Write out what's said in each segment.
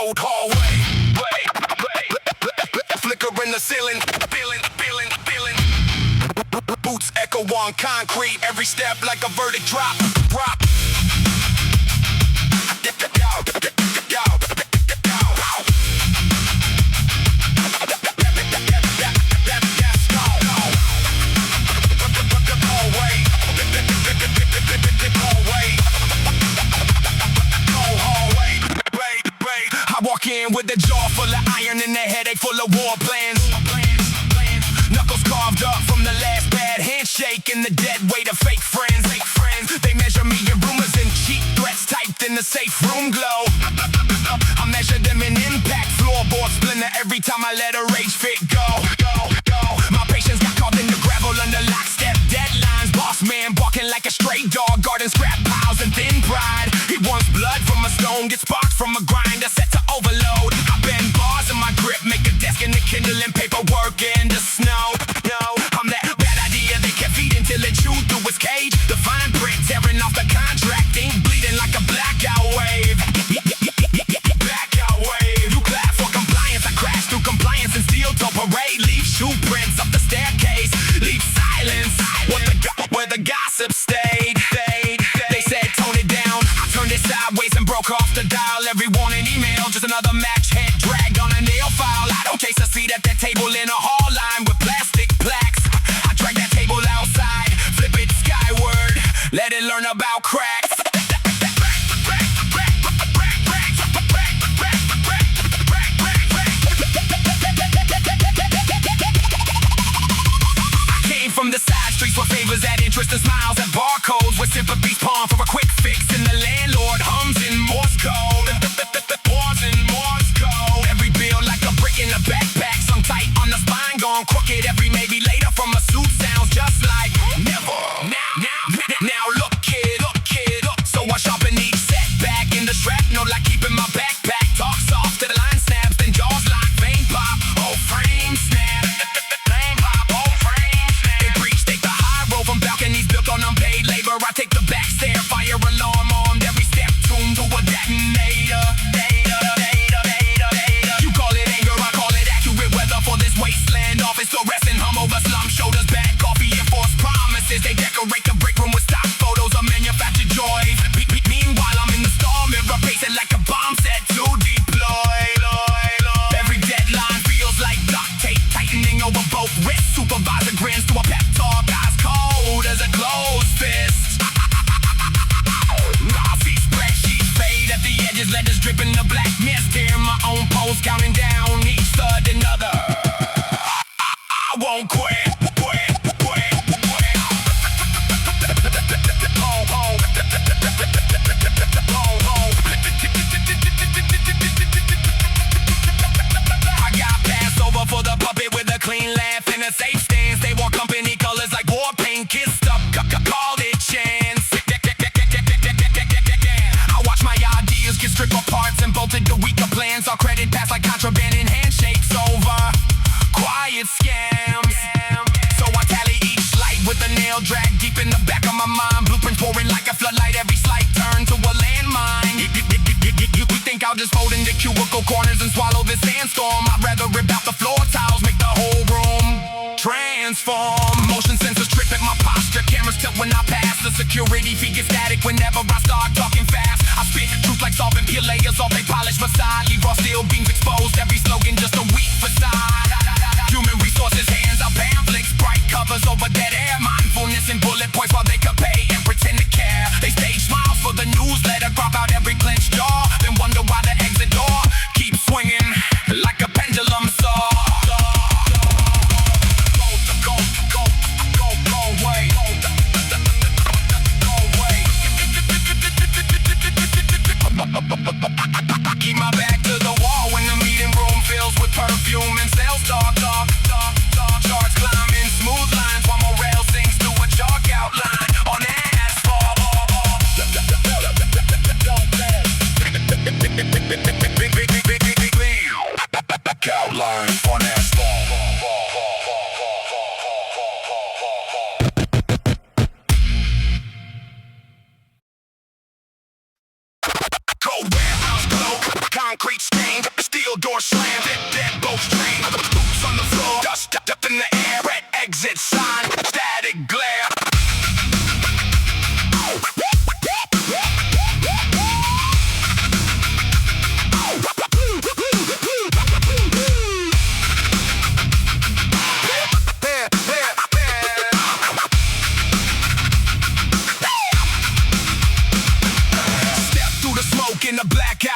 cold hallway. Flicker in the ceiling, feeling. Boots echo on concrete, every step like a verdict drop. I walk in with a jaw full of iron and a headache full of war plans. Knuckles carved up from the last bad handshake and the dead weight of fake friends. They measure me in rumors and cheap threats typed in the safe room glow. I measure them in impact, floorboard splinter every time I let a rage fit go. My patience got caught in the gravel under lockstep deadlines. Boss man barking like a stray dog, guarding scrap piles and thin pride. He wants blood from a stone, gets sparks from a grinder set to overload. I bend bars in my grip, make a desk in the kindling paperwork in the snow. No, I'm that bad idea they kept feeding till it chewed through its cage. The fine print tearing off the contract, ink bleeding like a blackout wave. Blackout wave. You clap for compliance, I crash through compliance and steel toe parade. Leave shoe prints up the staircase, leave silence where the gossip stayed. They said tone it down, I turned it sideways and broke off the dial. Every warning email, just another match head dragged on a nail file. I don't chase a seat at that table in a hall line with plastic plaques. I drag that table outside, flip it skyward, let it learn about cracks. From the side streets where favors add interest and smiles and barcodes, where sympathies pawn for a quick fix and the landlord hums in Morse code. Wars in Morse code. Every bill like a brick in a backpack, sung tight on the spine, gone crooked. Every maybe later from a suit sounds just like never. Now look kid, so I sharpen each setback in the shrapnel like keeping my backpack. Talk soft till the line snaps, then jaws lock, vein pop, oh frame snap. From balconies built on unpaid labor, I take the back stair, fire alarm armed, every step tuned to a detonator. You call it anger, I call it accurate weather for this wasteland. Office arrest and hum over slum shoulders, bad coffee and false promises. They decorate the break room with stock photos of manufactured joys. Meanwhile I'm in the storm mirror, pacing like a bomb set to deploy. Every deadline feels like duct tape tightening over both wrists. Supervisor grins to a pep talk, eyes cold as a closed fist. I see spreadsheets fade at the edges, letters dripping the black mist. Hear my own pulse counting down, each third another. I won't quit. I got passed over for the puppet with a clean laugh and a safe stance. They wore company colors like war paint, kissed up, called it chance. I watch my ideas get stripped apart and bolted to weaker plans. All credit passed like contraband and handshakes over quiet scams. So I tally each light with a nail drag deep in the back of my mind. Blueprints pouring like a floodlight, every slight turn to a landmine. You think I'll just fold into cubicle corners and swallow this sandstorm? I'd rather rip out the floor tiles, make the whole room transform. Motion sensors trip at my posture, cameras tilt when I pass. The security feed gets static whenever I start talking fast. I spit truth like solvent, peel layers off a polished facade. Leave raw steel beams exposed, every slogan just a weak facade. Human resources hands out pamphlets, bright covers over dead air. Mindfulness and bullet points while they could pay and pretend to care. They stage smiles for the newsletter, crop out every clenched jaw, then wonder why the exit door keeps swinging like a pendulum saw. Keep my back to the wall when the meeting room fills with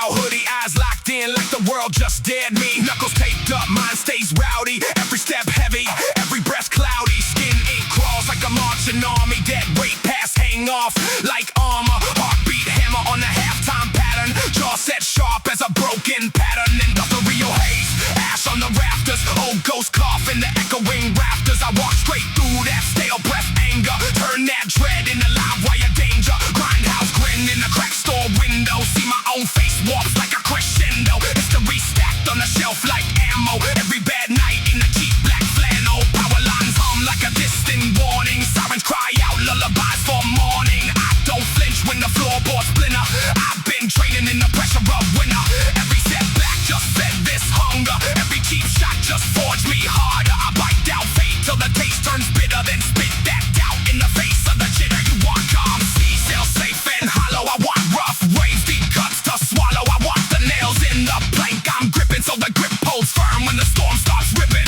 out, hoodie, eyes locked in like the world just dared me. Knuckles taped up, mind stays rowdy. Every step heavy, every breath cloudy. Skin ink crawls like a marching army. Dead weight pass hang off like armor. Heartbeat hammer on the halftime pattern. Jaw set sharp as a broken pattern. Industrial haze, ash on the rafters. Old ghost cough in the echoing rafters. I walk straight through that stale breath anger. Turn that dread into live wire danger. Grindhouse grin in the crack store window. See my own face warps like a crescendo. History stacked on the shelf like ammo. Every bad night in the cheap black flannel. Power lines hum like a distant warning. Sirens cry out lullabies for morning. I don't flinch when the floorboards splinter. I've been training in the pressure of winter. Every setback just fed this hunger. Every cheap shot just forged me harder. I bite down fate till the taste turns bitter. Then spit that doubt in the face of the jitter. You want calm, C-cell safe and hollow. I want rough waves, deep cuts to swallow. I want the nails in the plank I'm gripping, so the grip holds firm when the storm starts ripping.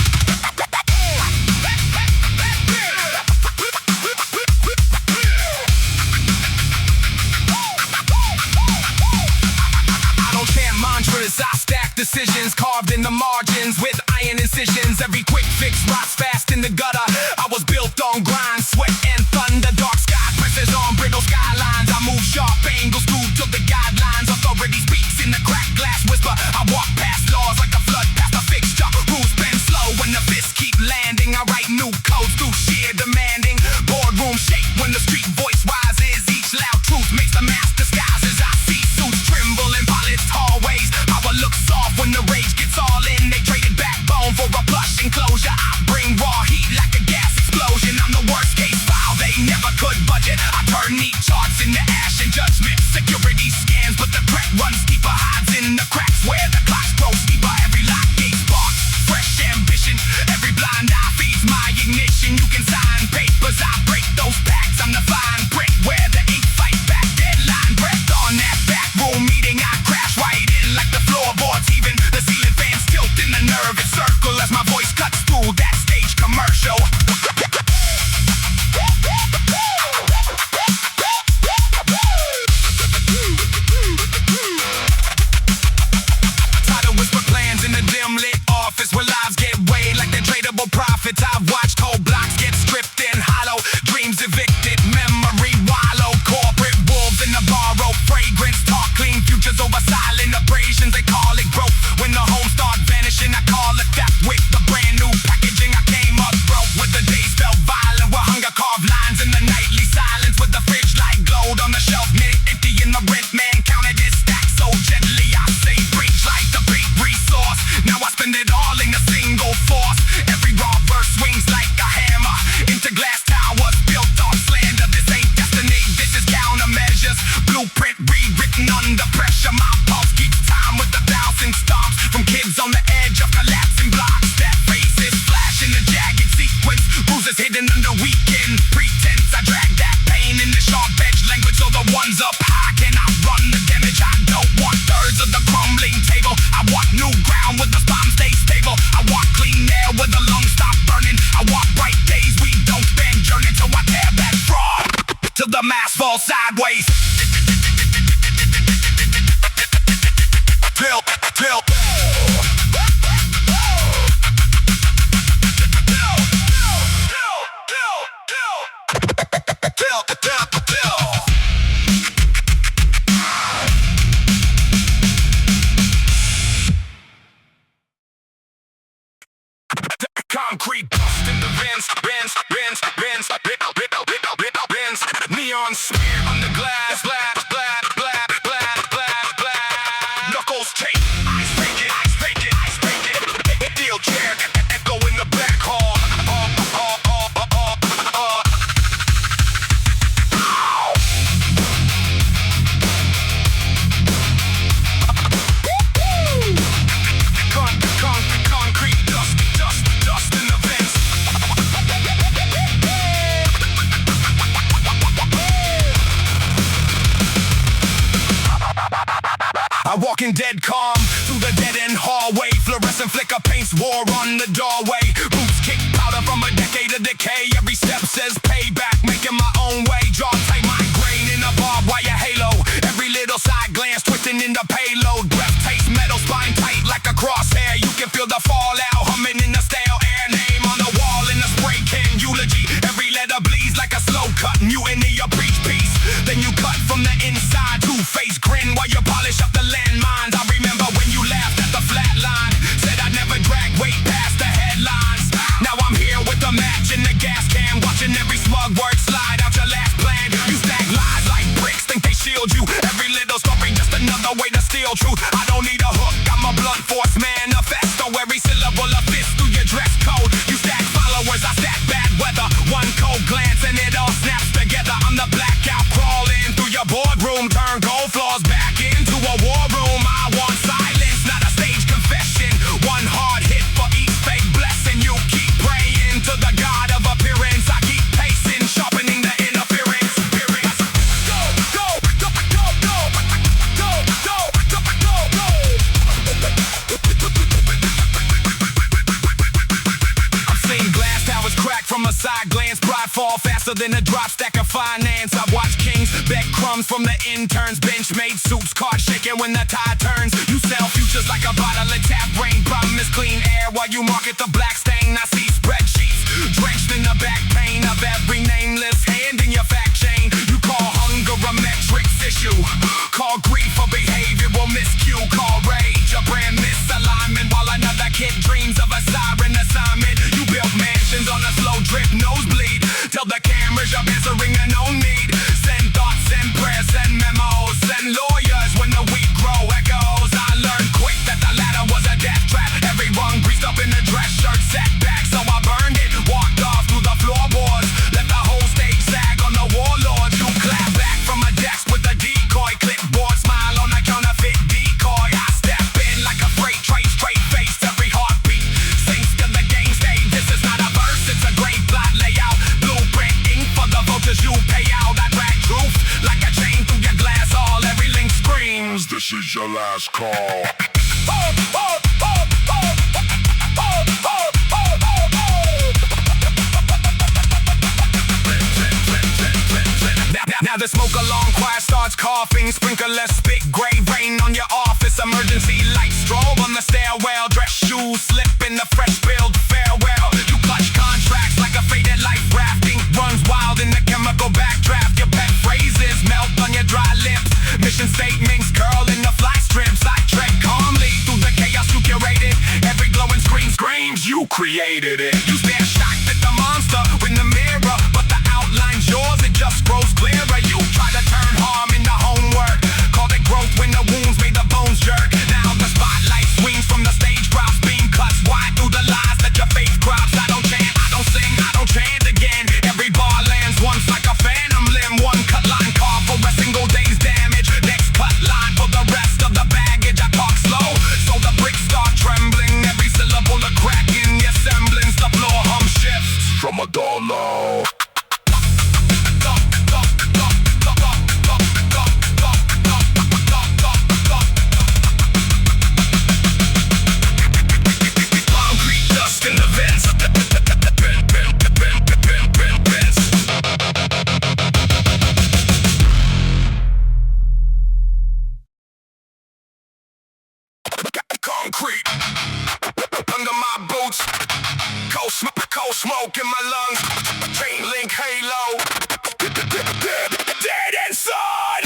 I stack decisions carved in the margins with iron incisions. Every quick fix rots fast in the gutter. I was built on grind, sweat and thunder. Dark sky presses on brittle skylines. I move sharp angles through to the guidelines. Authority speaks in the cracked glass whisper. I walk past laws like a flood past a fixture. Rules bend slow when the fists keep landing. I write new codes through sheer demanding. Boardroom shake when the street voice rises. Each loud truth makes the mask disguises. I see suits tremble in polished hallways. Looks soft when the rage gets all in. They traded backbone for a plush enclosure. I bring raw heat like a gas explosion. I'm the worst case file, they never could budget. I turn neat charts into ash and judgment. Security scans, but the threat runs deeper. Hides in the cracks where the clocks grow steeper. Every lock gate sparks fresh ambition. Every blind eye feeds my ignition. You can sign papers, I break those packs. I'm the fine print where the ink fight back. Deadline breath on that back room meeting. I crash right in like the floorboards heaving. The ceiling fans tilt in the nervous circle as my voice cuts through that stage commercial. Try to whisper plans in the dim lit office where lives get weighed like they're tradable profits. I've watched whole blocks get stripped and hollow. Dreams evicted, memory wallow. Corporate wolves in the borrowed fragrance. Talk clean futures over silent abrasions. They call it growth. When the homes start vanishing, I call it theft with the brand new packaging. I came up broke with the days felt violent. With hunger carved lines in the nightly silence. With the fridge light glowed on the shelf, minute empty in the rent man counted his stack so gently. I say bridge like the big resource. Now I spend it all in a single force. Every raw verse swings like a hammer into glass towers built on slander. This ain't destiny, this is countermeasures. Blueprint rewritten under pressure. My pulse keeps time with 1,000 stomps. From kids on the edge of collapsing blocks. That faces flash in the jagged sequence. Bruises hidden under weekend pretense. I drag that pain in the sharp edge language. So the ones up high cannot run the damage. I don't want thirds of the crumbling table. I want new ground with the spine stay stable. I want clean air where the lungs stop burning. I want bright days we don't bend journey. So I tear that fraud till the mask falls sideways. Till concrete dust in the vents. Neon smear on the glass. Knuckles tape. Ice break it. Deal chair. Echo in the back hall. Concrete dust in the vents. I walk in dead calm through the dead-end hallway. Fluorescent flicker paints war on the doorway. Boots kick powder from a decade of decay. Every step says payback, making my own way. Jaw tight, migraine in a barbed wire halo. Every little side glance twisting in the payload. metal spine tight like a crosshair. You can feel the fallout humming in the stale air. Name on the wall in a spray can eulogy. Every letter bleeds like a slow cut. Mutiny your preach piece. Then you cut from the inside. Two-face grin while you polish up the landmines. I remember when you laughed at the flat line. Said I'd never drag weight past the headlines. Now I'm here with the match in the gas can, watching every smug word slide out your last plan. You stack lies like bricks, think they shield you. Every little story just another way to steal truth. I don't need a hook, I'm a blunt force manifesto. Every syllable a fist through your dress code. You stack followers, I stack bad weather. One cold glance and it all snaps together. I'm the blackout crawling through your boardroom. Turn gold floors back into a war room. I want silence, not a stage confession. One hard hit for each fake blessing. You keep praying to the God of appearance. I keep pacing, sharpening the interference. Go, go, go, go, go, go, go, go, go, go. I've seen glass towers crack from a side glance. Pride fall faster than a drop stack of finance. I watch kings beg crumbs from the interns. Bench made soups, caught shaking when the tide turns. You sell futures like a bottle of tap rain. Promise clean air while you market the black stain. I see spreadsheets drenched in the back pain of every nameless hand in your fact chain. You call hunger a metrics issue. Call grief a behavioral miscue. Call rage a brand misalignment while another kid dreams of a siren assignment. You built mansions on a slow drip nosebleed. Tell the cameras you're answering a no need. Send thoughts, send prayers, send memos, send lawyers when the weak grow echoes. I learned quick that the ladder was a death trap. Every rung greased up in a dress shirt setback. So I burned it, walked off through the floorboards. Left the whole stage sag on the warlords. You clap back from a desk with a decoy. Clipboard smile on a counterfeit decoy. I step in like a freight train, straight face, every heartbeat. Sinks to the game stage. This is not a verse, it's a great plot layout. Blueprint ink for the vultures you pay out. I drag truth like a chain through your glass hall. Every link screams, this is your last call. Now the smoke alarm choir starts coughing. Sprinkler spit gray rain on your office. Emergency light strobe on the stairwell. Dress shoes slip in the fresh build farewell. You clutch contracts like a faded life rafting. Runs wild in the chemical backdraft. Your pet phrases melt on your dry lips. Mission statements curl in the fly strips. I tread calmly through the chaos you curated. Every glowing screen screams you created it. You stare shocked at the monster in the mirror, but the outline's yours, it just grows clearer. You try to turn harm into homework. Call it growth when the wounds made the bones jerk. Now the spotlight swings from the stage props. Beam cuts wide through the lies that your faith crops. I don't chant, I don't sing, I don't chant again. Every bar lands once like a phantom limb. One cut line call for a single day's damage. Next cut line for the rest of the baggage. I talk slow, so the bricks start trembling. Every syllable a crack in your semblance. The floor hum shifts from a dollar. Concrete under my boots, cold smoke in my lungs, chain link halo, dead inside.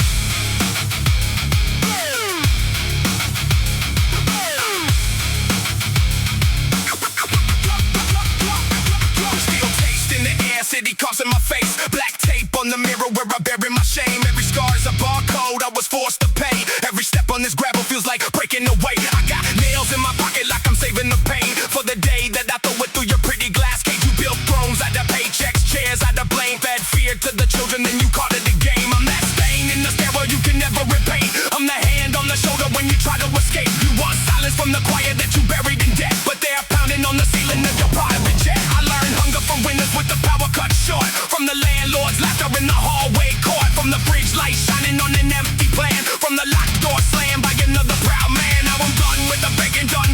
Steel taste in the air, city coughs in my face, black tape on the mirror where I bury my shame. Every scar is a barcode I was forced to pay. Every step on this gravel feels like breaking away. I got nails in my pocket like I'm saving the pain for the day that I throw it through your pretty glass cage. You built thrones out of paychecks, chairs out of blame, fed fear to the children, then you called it a game. I'm that stain in the stairwell you can never repaint. I'm the hand on the shoulder when you try to escape. You want silence from the choir that you buried in debt, but they're pounding on the ceiling of your private jet. I learned hunger from winners with the power cut short, from the landlord's laughter in the hallway court, from the bridge light shining on an empty plan, from the locked door slammed by another proud man. Now I'm done with the begging, done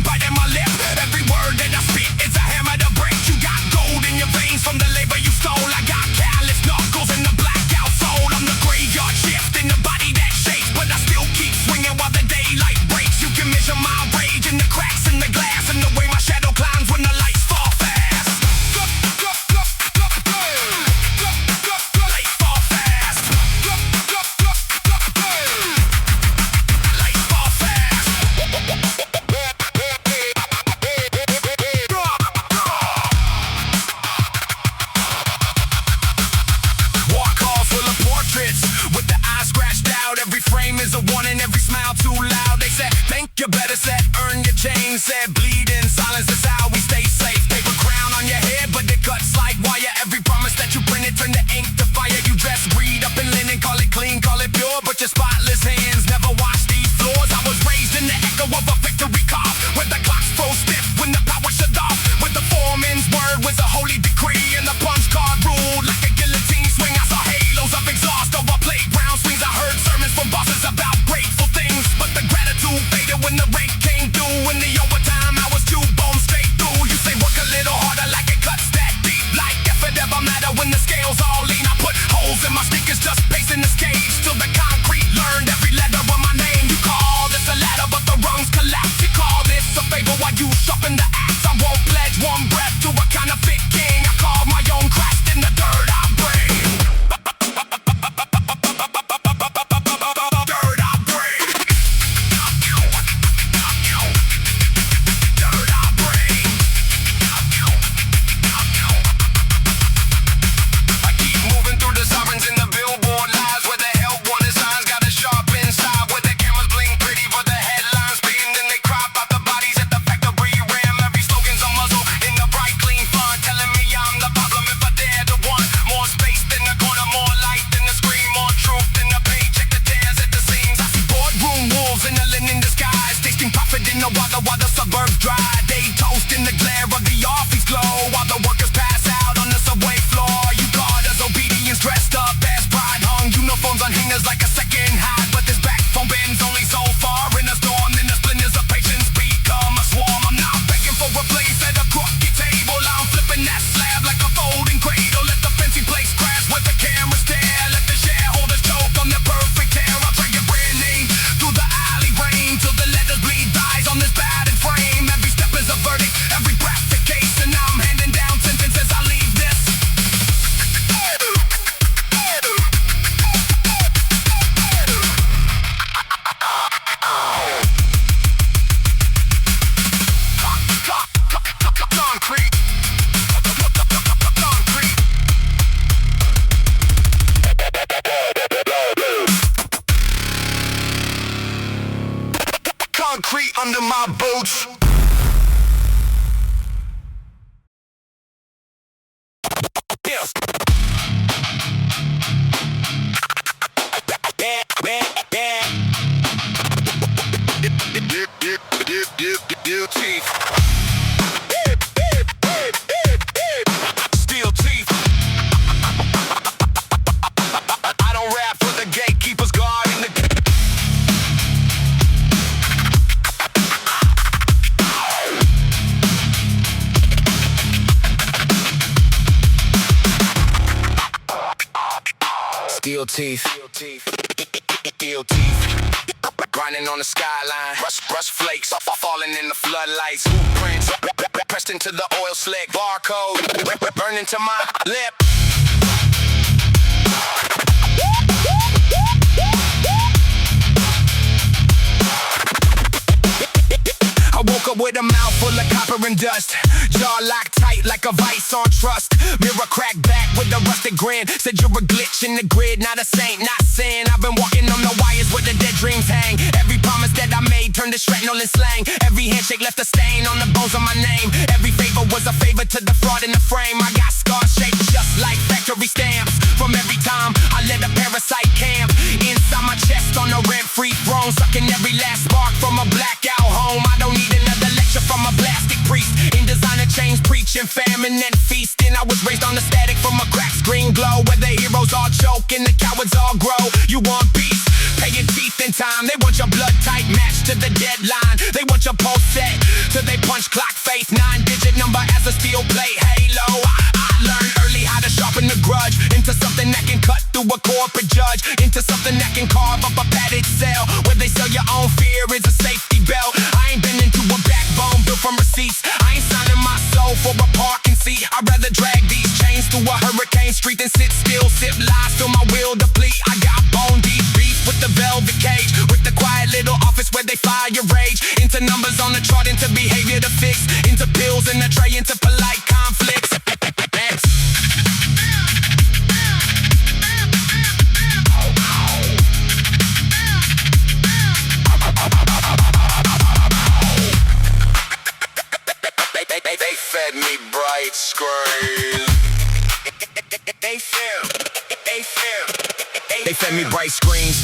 set, earn your change. Said bleed in silence, that's how we stay safe. Paper crown on your head, but it cuts like wire. Every promise that you printed turn the ink to fire. You dress breed up in linen, call it clean, call it pure, but your spotless hands never wash these floors. I was raised in the echo of a victory cough, where the clocks froze stiff when the power shut off, where the foreman's word was a holy decree, and the punch card ruled like a guillotine swing. I saw halos of exhaust over playground swings. I heard sermons from bosses about grateful things, but the gratitude faded when the rent came due. In the overtime, I was two bones straight through. You say work a little harder, like it cuts that deep. Like if it ever matter when the scales all lean. I put holes in my sneakers, just pacing this cage till the concrete learned every letter of my name. You call this a ladder, but the rungs collapse. You call this a favor while you sharpen the axe. I won't pledge one breath to a counterfeit king. I carve my own cracks in the dirt I bring. While the suburbs dry, they toast in the glare of the office glow, while the workers pass out on the subway floor. You guard as obedience dressed up as pride, hung uniforms on hangers like a second hide. But this back phone bends only so far in a storm, then the splinters of patience become a swarm. I'm not begging for a place at a crooked table, I'm flipping that slab like a folding cradle. Let the fancy place crash with the camera stare, let the shareholders choke on their perfect hair. I'll drag your brand name through the alley rain till the letters bleed thighs on this battered frame. Every step is a verdict, every graphic case, and I'm handing down sentences. I leave this. Concrete. Concrete under my boots. Yes. Steel teeth. I don't rap for the gatekeepers guarding the steel teeth, steel teeth, grinding on the skyline, rust flakes, falling in the floodlights, blueprints, pressed into the oil slick, barcode, burning to my lip. I woke up with a mouth full of copper and dust, jaw locked tight like a vice on trust. Mirror cracked back with a rusted grin. Said you're a glitch in the grid, not a saint, not sin. I've been walking on the wires where the dead dreams hang. Every promise that I made turned to shrapnel and slang. Every handshake left a stain on the bones of my name. Every favor was a favor to the fraud in the frame. I got scars shaped just like factory stamps. From every time I let a parasite camp inside my chest on a rent-free throne, sucking every last spark from a blackout home. I don't need another lecture from a plastic priest in designer chains, preaching famine and feasting. I was raised on the static from a cracked screen glow, where the heroes all choke and the cowards all grow. You want peace? Pay your teeth in time. They want your blood tight match to the deadline. They want your pulse set till they punch clock face. 9-digit number as a steel plate halo. I learned early how to sharpen the grudge into something that can cut through a corporate judge, into something that can carve up a padded cell where they sell your own fear is a safety belt. I ain't been into a backbone built from receipts. I ain't signing my soul for a parking seat. I'd rather drag these chains through a hurricane street than sit still, sip lies till my will deplete. I got bone deep beef with the velvet cage, with the quiet little office where they fire your rage into numbers on the chart, into behavior to fix, into pills in the tray, into polite conflicts. screen. They fed me bright screens,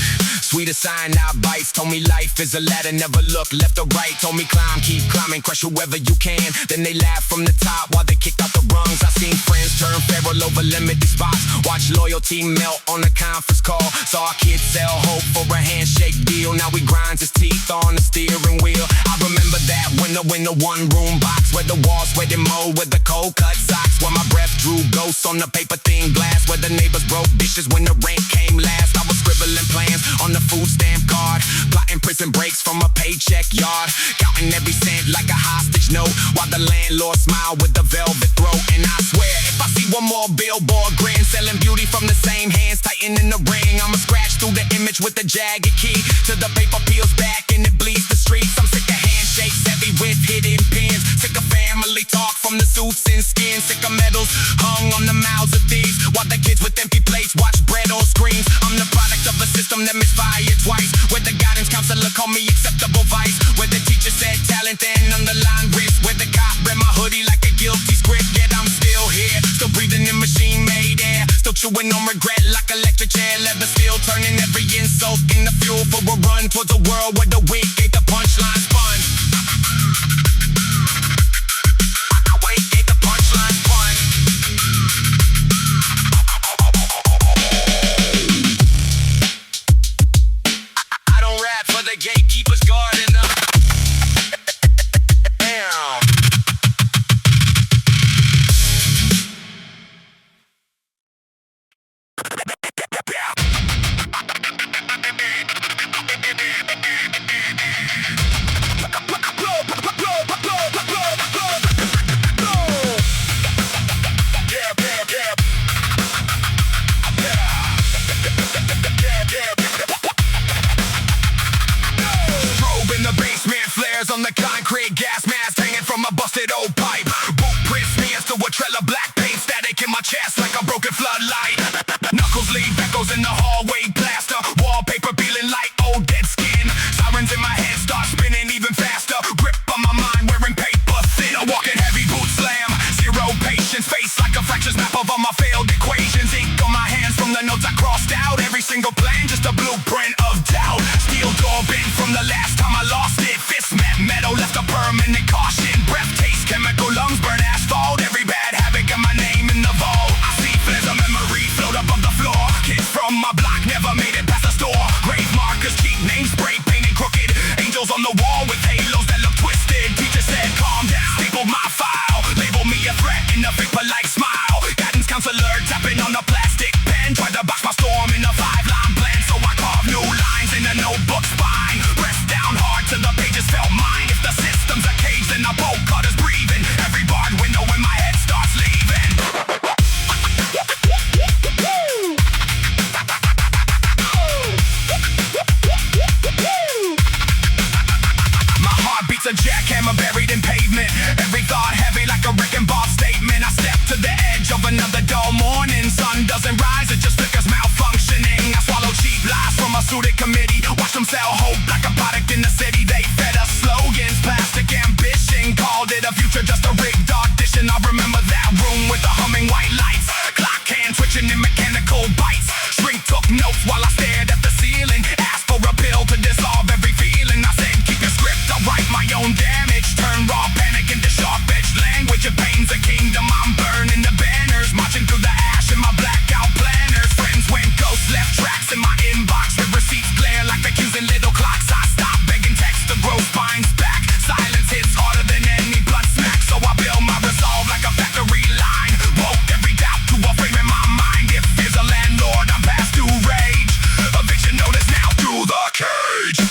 sweet as cyanide bites. Told me life is a ladder, never look left or right. Told me climb, keep climbing, crush whoever you can. Then they laugh from the top while they kick out the rungs. I seen friends turn feral over limited spots. Watch loyalty melt on a conference call. Saw our kids sell hope for a handshake deal. Now we grinds his teeth on the steering wheel. I remember that winter in the one-room box, where the walls wet and mold with the cold cut socks. Where my breath drew ghosts on the paper thin glass. Where the neighbors broke dishes when the rent came last. I was scribbling plans on the food stamp card, plotting prison breaks from a paycheck yard, counting every cent like a hostage note, while the landlord smiled with the velvet throat. And I swear, if I see one more billboard grin, selling beauty from the same hands, tightening the ring, I'ma scratch through the image with the jagged key, till the paper peels back and it bleeds the streets. I'm sick of handshakes heavy with hidden pins, sick of family talk from the suits and skins, sick of medals hung on the mouths of thieves, while the kids with empty plates watch bread on screens. I'm the product of a system that misfired twice, where the guidance counselor called me acceptable vice, where the teacher said talent and underlined risk, where the cop read my hoodie like a guilty script. Yet I'm still here, still breathing in machine-made air, still chewing on regret like electric chair leather, still turning every insult into fuel for a run towards a world where the weak ain't the punchline spun. Wait, ain't the punchline spun. I don't rap for the gatekeepers guarding them. Damn. On the concrete, gas mask hanging from a busted old pipe. Boot prints smears to a trail of black paint, static in my chest like a broken floodlight. Knuckles leave echoes in the hallway, plaster wallpaper peeling like old dead skin. Sirens in my head start spinning even faster. Grip on my mind, wearing paper thin. I'm walking heavy, boot slam. Zero patience, face like a fractures map of all my failed equations. Ink on my hands from the notes I crossed out. Every single plan, just a blueprint of doubt. Steel door bent from the last time I lost it. Fist met metal, left a permanent caution. Breath taste, chemical lungs, burn asphalt. Every bad habit got my name in the vault. I see flares of memory float above the floor. Kids from my block never made it past the store. Grave markers, cheap names, spray painted crooked. Angels on the wall with halos that look twisted. Teacher said calm down, stapled my file, labeled me a threat in a fake polite smile. Guidance counselor tapping on the plastic pen, tried to box my storm in a 5-line plan. So I carved new lines in a notebook spine, pressed down hard till the pages felt mine. If the system's a cage, then I bolt cutters breathing. Every barred window in my head starts leaving. My heart beats a jackhammer buried in pavement. Every thought heavy like a Rick and Bob statement. I step to the edge of another dull morning. Sun doesn't rise, it just flickers malfunctioning. I swallow cheap lies from a suited committee. Watch them sell hope like a product in the city. They fed us slogans, plastic ambition. Called it a future, just a rigged audition. I remember that room with the humming white lights. Clock hand twitching in mechanical bites. Shrink took notes while I stared at the ceiling. Asked for a pill to dissolve every feeling. I said keep your script, I'll write my own damage. Turn raw panic into sharp-edged language. It pains a kingdom, I'm burning the banners. Marching through the ash in my blackout planners. Friends went ghost, left tracks in my inbox. The receipts glare like accusing little clocks. I stop begging text to grow spines back. Silence hits harder than any blunt smack. So I build my resolve like a factory line. Woke every doubt to a frame in my mind. If there's a landlord, I'm past due rage. Eviction notice now through the cage.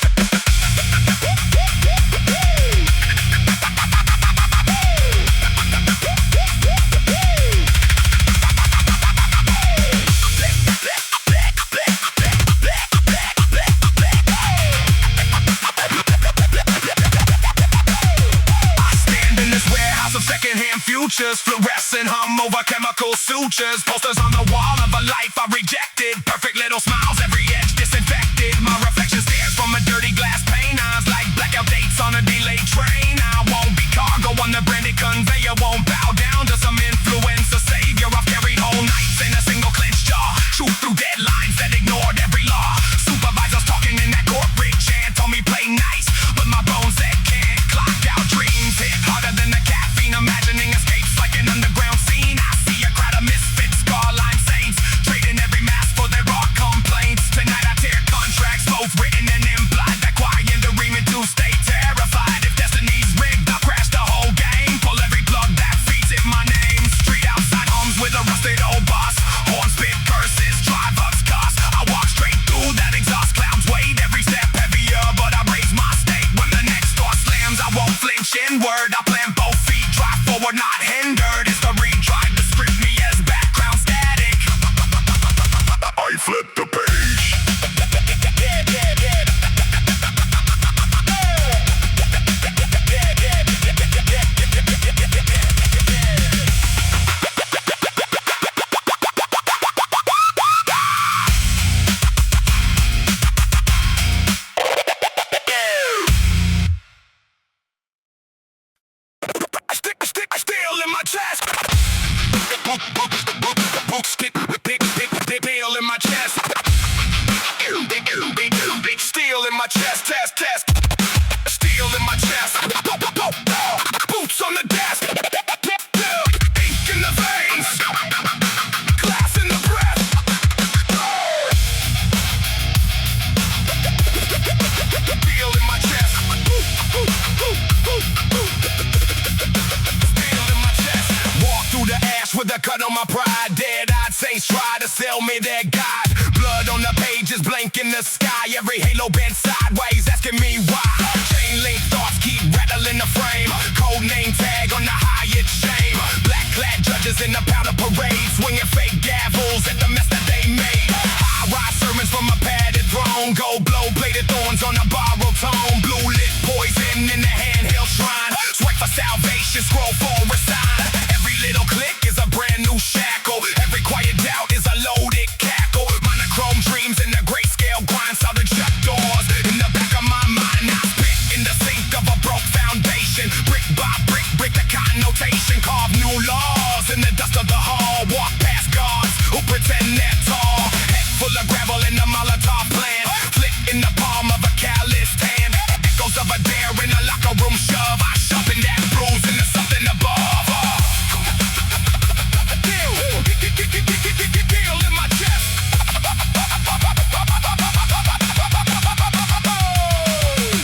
Futures, fluorescent hum over chemical sutures. Posters on the wall of a life I rejected. Perfect little smiles, every edge disinfected. My reflection stares from a dirty glass pane. Eyes like blackout dates on a delayed train. I won't be cargo on the branded conveyor. Won't bow down to some influence. won't flinch inward. I plant both feet, drive forward, not hindered. It's the redrive to script me as background static. I flip the page. Still in my chest. Still in my chest. Still in my chest. Test. Still in my chest. Boots on the desk. Ink in the veins. Glass in the breath. Still in my chest. With a cut on my pride, dead-eyed saints try to sell me their God. Blood on the pages, blink in the sky. Every halo bent sideways, asking me why. Chain link thoughts keep rattling the frame. Code name tag on the highest shame. Black-clad judges in the powder parade, swinging fake gavels at the mess that they made. High-rise sermons from a padded throne. Gold blow-bladed thorns on a borrowed tone. Blue-lit poison in the handheld shrine. Swipe for salvation, scroll for a sign. Every little click is a brand new shackle. Every quiet doubt is a loaded cackle. Monochrome dreams in the grayscale grind. Solid shut doors in the back of my mind. I spit in the sink of a broke foundation. Brick by brick, break the connotation. Carve new laws in the dust of the hall. Walk past guards who pretend they're tall. Head full of gravel in the Molotov plan. Flick in the palm of a calloused hand. Echoes of a dare in a locker room shove. I sharpen that bruise into something above. Deal in my chest.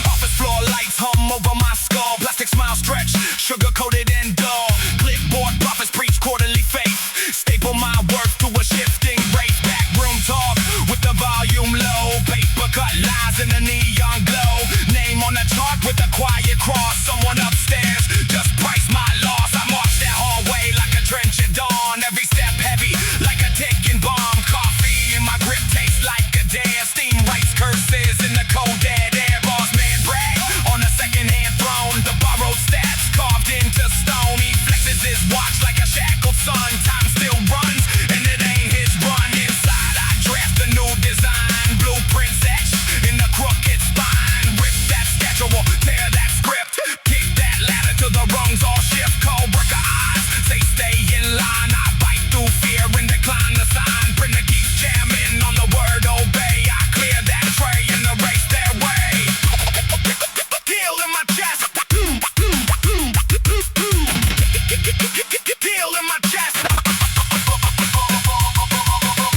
Office floor lights hum over my skull. Plastic smile stretch, sugar-coated and dull. Clipboard prophets preach quarterly faith. Staple my work to a shifting rate. Backroom talk with the volume low. Paper cut lines in the neon glow. Name on the chart with a quiet cross. Someone upstairs just price my loss. I march that hallway like a trench at dawn. Every step heavy like a ticking bomb. Coffee in my grip tastes like a dare. Steam writes curses in the cold dead air. Boss man brag on a second-hand throne. The borrowed stats carved into stone. He flexes his watch like a shackled son. Time still runs and it ain't his run. Inside I draft a new design. Blueprints etched in the crooked spine. Rip that schedule, tear that script. Kick that ladder till the rungs all shift. Cold worker eyes say stay in line. I bite through fear and decline the sign. Printer keeps jamming on the word obey. I clear that tray and erase their way. Deal in my chest. Deal in my chest.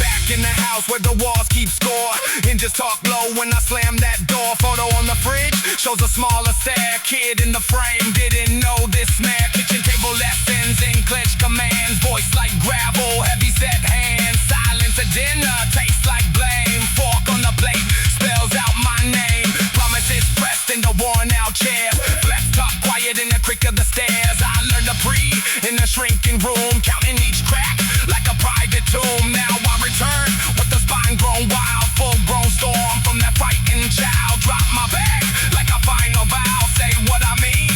Back in the house where the walls keep score. Hinges talk low when I slam that door. Photo on the fridge shows a smaller stare. Kid in the frame didn't know this man. Kitchen table lessons in clenched commands. Voice like gravel, heavy set hands. Silence at dinner tastes like blame. Fork on the plate spells out my name. Promises pressed in the worn out chair. Flat top quiet in the creak of the stairs. I learned to breathe in the shrinking room. Counting each crack like a private tomb. Now I return with the spine grown wild. Full grown storm from that fighting child. Drop my bag like a final vow. Say what I mean.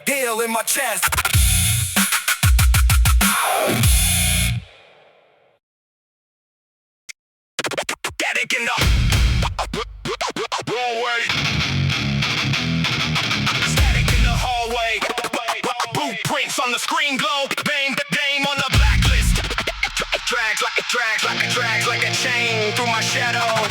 heel in my chest. Static in the hallway. Static in the hallway. Blueprints on the screen glow. Bang, game on the blacklist. Drags like a chain through my shadow.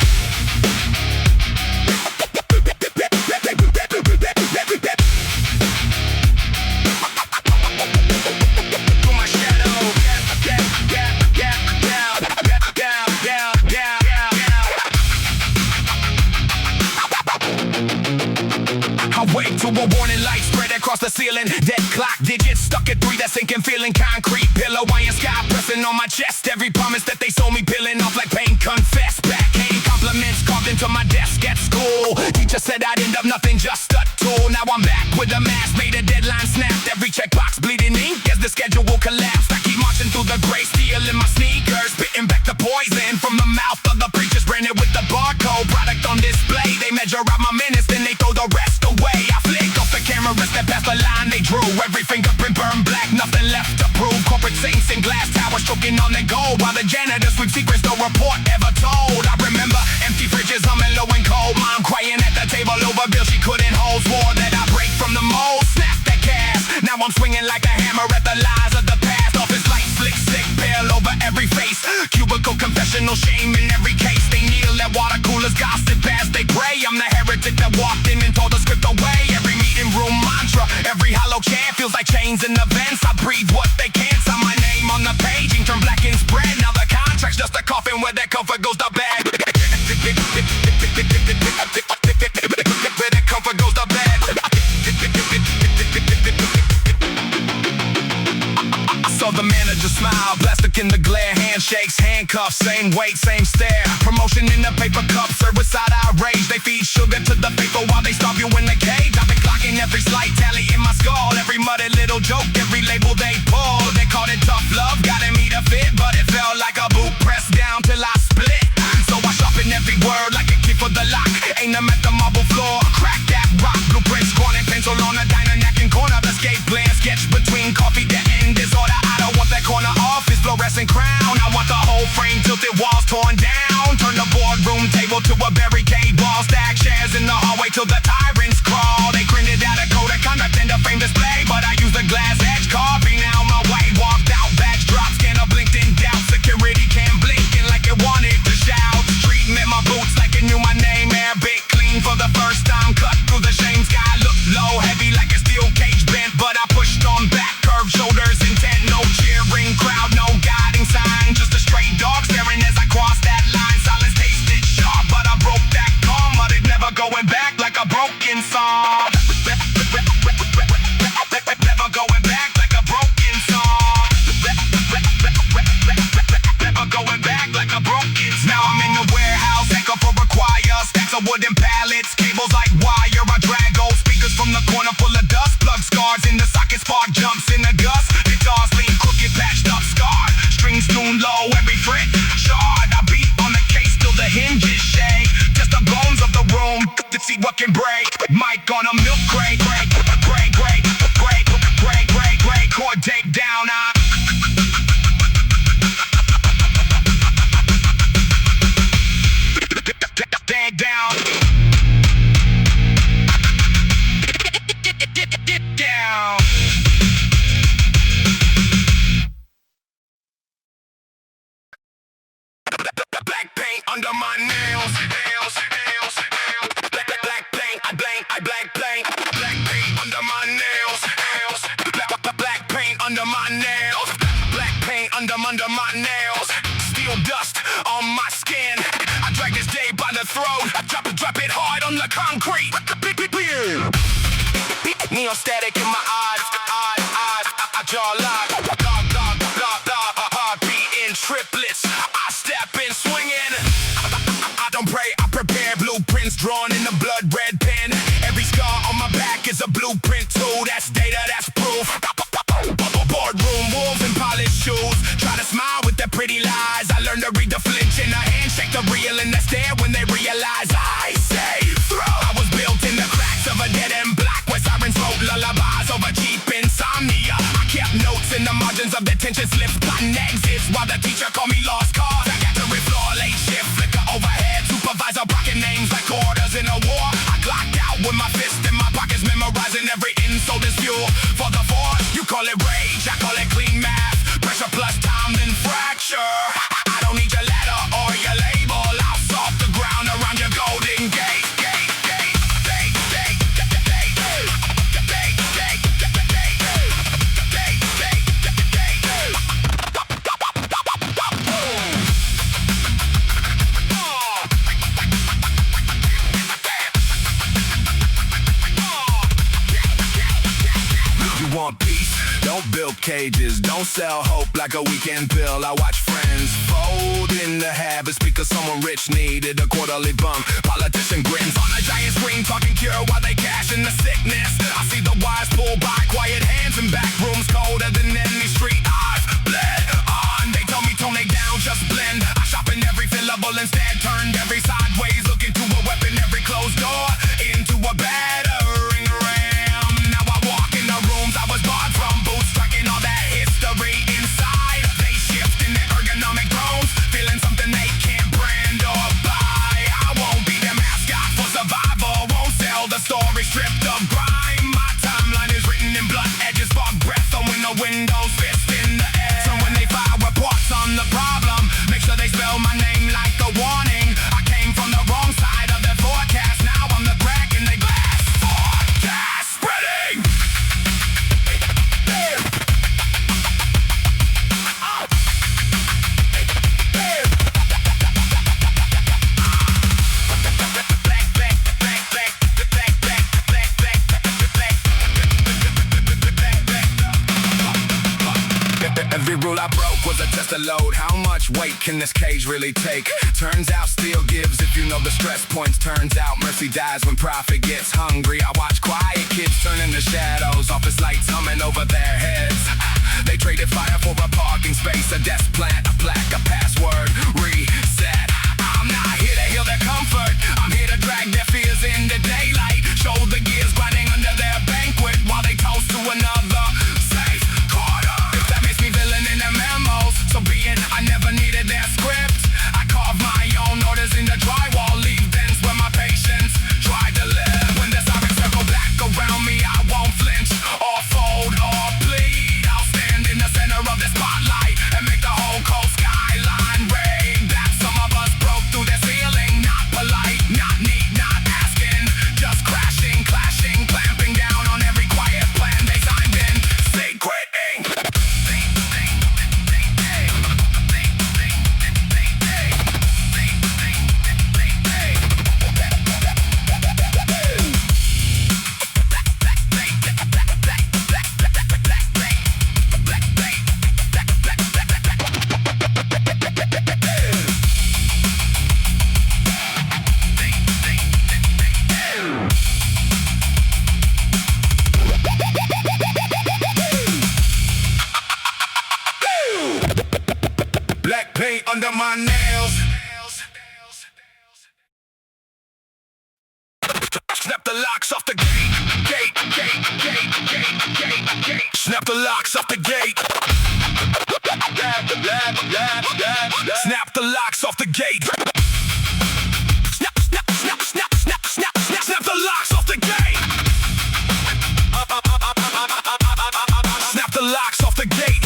Wake to a warning light spread across the ceiling. Dead clock digits stuck at 3, that sinking feeling. Concrete pillow, iron sky pressing on my chest. Every promise that they sold me peeling off like pain confessed. Backhand compliments carved into my desk at school. Teacher said I'd end up nothing, just a tool. Now I'm back with a mask, made a deadline snapped. Every checkbox bleeding ink as the schedule collapsed. I keep marching through the gray steel in my sneakers, spitting back the poison from the mouth of the preachers. Branded with the barcode, product on display. They measure out my minutes, then they throw the rest away. I flick off the camera, step past the line they drew. Every fingerprint burned black, nothing left to prove. Corporate saints in glass towers choking on their gold, while the janitor sweep secrets no report ever told. I remember empty fridges humming low and cold. Mom crying at the table over bills she couldn't hold. Swore that I break from the mold, snap that cash. Now I'm swinging like a hammer at the lies of the past. Office lights flick, sick, pale over every face. Cubicle confessional, shame in every case. They kneel at water coolers, gossip as they pray. I'm the heretic that walked in and told the script away. Every meeting room mantra, every hollow chant feels like chains in the vents. I breathe what they can't. Sign my name on the page, ink turn black and spread. Now the contract's just a coffin where that comfort goes the bag. Where that comfort goes the bag. I saw the manager smile, plastic in the glare, handshakes, handcuffs, same weight, same stare. Promotion in the paper cup, served with side outrage. They feed sugar to the faithful while they starve you in the cage. I've been clocking every slight tally in my skull, every muddy little joke, every label they pull. They called it tough love, got me to fit, but it felt like a boot pressed down till I split. So I sharpen every word like a key for the lock. Aim them at the marble floor, crack that rock. Blueprints, corner pencil on a diner napkin corner. The skate plan sketch between coffee, the end disorder. I don't want that corner office fluorescent crown. I want the whole frame, tilted walls torn down. Turn the boardroom table to a barricade wall. Stack chairs in the hallway till the tyrants crawl. They printed out a code of conduct and a frame display, but I use the glass edge carving out my way. Walked out, badge dropped, scanner blinked in doubt. Security cam blinking like it wanted to shout. Treatment my boots like it knew my name. Air bit clean for the first time. Cut through the shame. Sky looked low, heavy like a steel cage bent, but I pushed on back. Curved shoulders, intent, no cheering crowd, no guiding sign. Just a straight dog staring as I crossed that line. Silence tasted sharp, but I broke that calm. But it never going back like a broken song. Never going back like a broken song. Never going back like a broken song. Now I'm in the warehouse, anchor for require. Stacks of wooden pallets, cables like wire. I drag old speakers from the corner full of dust. Plug scars in the socket, spark jumps in the gust. Guitars lean crooked, patched up, scarred. Strings tuned low, every fret shard. I beat on the case till the hinges shake. Just the bones of the room to see what can break. Mic on a milk crate, break. Chord take down, stand down. Get down. Black paint under my nails. Black paint, I black paint. Black paint under my nails. Black paint under my nails. Black paint under my nails. Steel dust on my skin. I drag this day by the throat. I drop it hard on the concrete. Neon static in my eyes. I jaw lock. Heartbeat in triplets. I step in swinging. I don't pray, I prepare. Blueprints drawn in the blood red pen. Every scar on my back is a blueprint too. That's data, that's proof. Boardroom wolves and polished shoes. Try to smile with their pretty lies. I learned to read the flinch in the handshake, the real and the stare when they realize I say throw. I was built in the cracks of a dead end block where sirens wrote lullabies. attention slips, cotton exits while the teacher called me lost cause. I got to floor, late shift, flicker overhead. Supervisor blocking names like orders in a war. I clocked out with my fist in my pockets, memorizing every insult is fuel for the force. You call it rage, I call it clean math. Pressure plus time, then fracture. I don't need your letter or your label. I'll salt the ground around your golden gate. Want peace, don't build cages, don't sell hope like a weekend pill. I watch friends fold into habits because someone rich needed a quarterly bump. Politician grins on a giant screen talking cure while they cash in the sickness. I see the wise pull by, quiet hands in back rooms colder than any street I've bled on. They tell me tone it down, just blend. I shop in every fillable instead, turned every sideways, looking to a weapon, every closed door into a battering ram. Now I walk in the rooms I was barred from, boots striking all that history inside. They shift in their ergonomic drones, feeling something they can't brand or buy. I won't be their mascot for survival, won't sell the story stripped of grime. My timeline is written in blood edges, fog breath on when the windows fist in the air. So when they file reports on the problem, make sure they spell my name like a warning. I came from the wrong side of the forecast, now I'm the crack in the glass. Forecast spreading. Every rule I broke was a test of load. How much weight can this cage really take? Turns out steel gives if you know the stress points. Turns out mercy dies when profit gets hungry. I watch quiet kids turn into shadows, office lights humming over their heads. They traded fire for a parking space, a desk plant, a plaque, a password, reset. I'm not here to heal their comfort, I'm here to drag their fears into daylight. Show the gears grinding under their banquet while they toast to another safe quarter. If that makes me villain in their memos, so be it, I never needed their script. I carve my own orders in the drywall, leave dents where my patients tried to live. When the sirens circle back around me, I won't flinch or fold or plead. I'll stand in the center of the spotlight and make the whole cold skyline ring. That some of us broke through their ceiling, not polite, not neat, not asking, just crashing, clashing, clamping down on every quiet plan they signed in. Secret ink. Black paint under my nails. Snap the locks off the gate. Snap the locks off the gate. Snap the locks off the gate. Snap the locks off the gate. Snap the locks off the gate.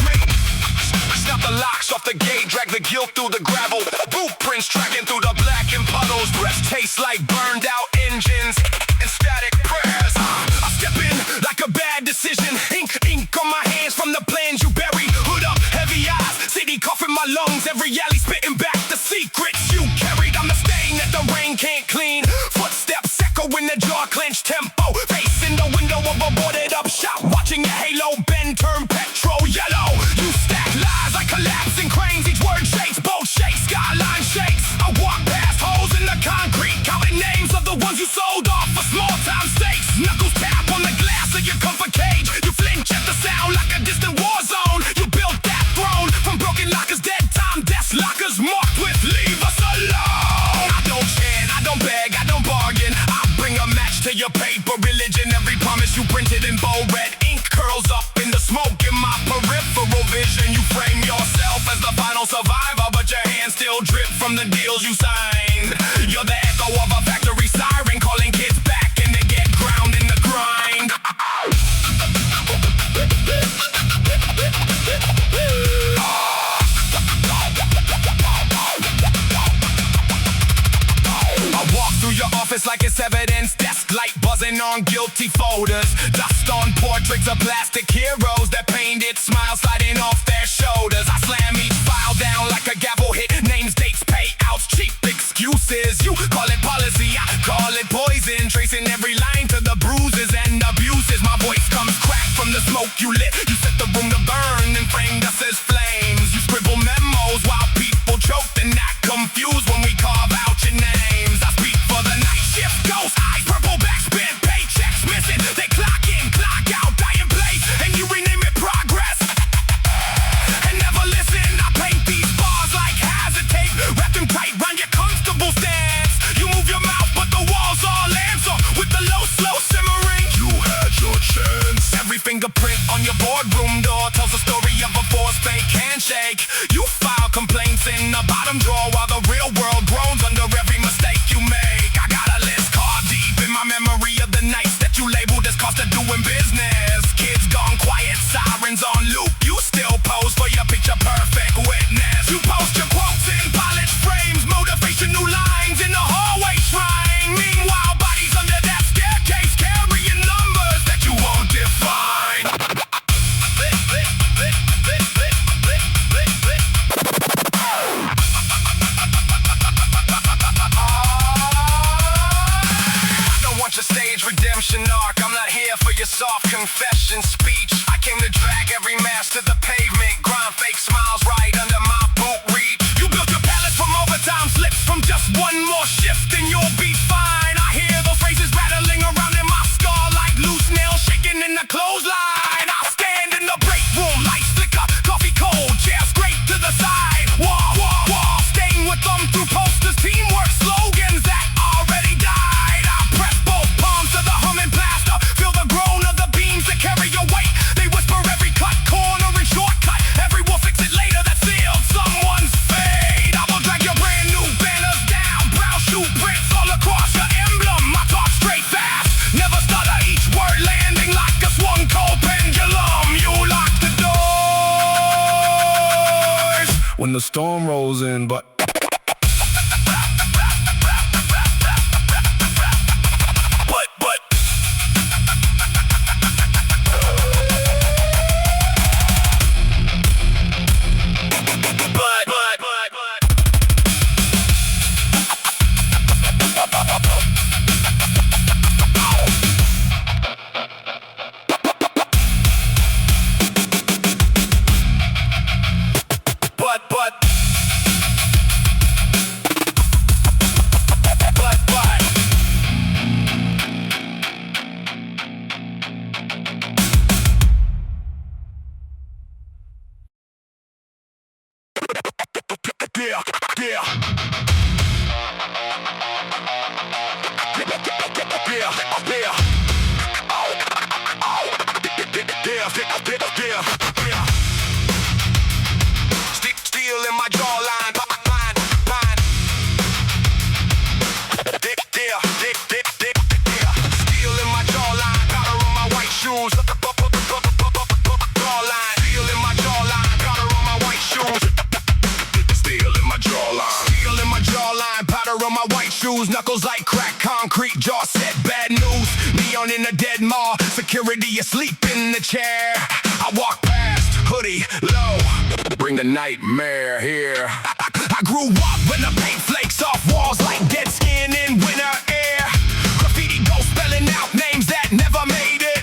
Snap the locks off the gate. Drag the guilt through the gravel. Blueprints tracking through the blackened puddles. Breath tastes like burned out engines and static prayers. I step in like a bad decision. Ink on my hands from the plans you buried. Hood up, heavy eyes, city coughing my lungs. Every alley spitting back the secrets you carried. I'm the stain that the rain can't clean. Footsteps echo in the jaw clenched tempo. Facing the window of a boarded up shop, watching your halo bend turn petrol yellow. You stack lies like collapsing cranes. Each word shakes, both shakes, skyline shakes. I walk past holes in the concrete, counting names of the ones you sold off for small time stakes. Knuckles tap on the glass of your comfort cage. You flinch at the sound like a distant war zone. You built that throne from broken lockers, dead time desk lockers marked with leave us alone. I don't chant, I don't beg, I don't bargain. I bring a match to your paper religion. Every promise you printed in bold red ink curls up in the smoke in my peripheral vision. You office like it's evidence. Desk light buzzing on guilty folders. Dust on portraits of plastic heroes that painted smiles sliding off their shoulders. I slam each file down like a gavel hit. Names, dates, payouts, cheap excuses. You call it policy, I call it poison. Tracing every line to the bruises and abuses. My voice comes cracked from the smoke you lit. You set the room to burn and framed us as flames. You scribble memos while people choked and act confused when we carve out your names. I speak for the night shift ghosts, eyes purple backspin, paychecks missing. They clock in, clock out, die in place, and you rename it progress. And never listen, I paint these bars like hazard tape. Wrap them tight round your comfortable stance. You move your mouth, but the walls all answer with the low, slow simmering. You had your chance. Every fingerprint on your boardroom door tells a story of a forced fake handshake. You file complaints in the bottom drawer while the real world groans under every mistake you make. I got a list carved deep in my memory of the nights that you labeled as cost of doing business. Kids gone quiet, sirens on loop. You still pose for your picture perfect witness. You post your quotes in polished frames, motivational lines in the hallway shrine. Meanwhile, bodies under that staircase carrying numbers that you won't define. Stage redemption arc. I'm not here for your soft confession speech. I came to drag every mask to the pavement. Grind fake smiles right under my boot reach. You built your palace from overtime slips. From just one more shift and you'll be fine. I hear those phrases rattling around in my skull like loose nails shaking in the clothesline. I stand in the break room, lights flicker, coffee cold, chairs scrape to the side. Wall, staying with them through posters, teamwork, slogans that already died. I press both palms to the humming plaster. Feel the groan of the beams that carry your weight. They whisper every cut, corner and shortcut. Every will fix it later that sealed someone's fate. I will drag your brand new banners down. Brown shoe prints all across your emblem. I talk straight fast, never stutter. Each word landing like a swung cold pendulum. You lock the doors when the storm rolls in, but Steel in my jawline, steel in my jawline, powder on my white shoes. Jawline, steel in my jawline, powder on my white shoes. Steel in my jawline, steel in my jawline, powder on my white shoes. Knuckles like cracked concrete, jaw set, bad news. Neon in a dead mall, security asleep in the chair. I walk past, hoodie low, bring the nightmare here. I grew up when the paint flakes off walls like dead skin in winter air. Graffiti ghosts spelling out names that never made it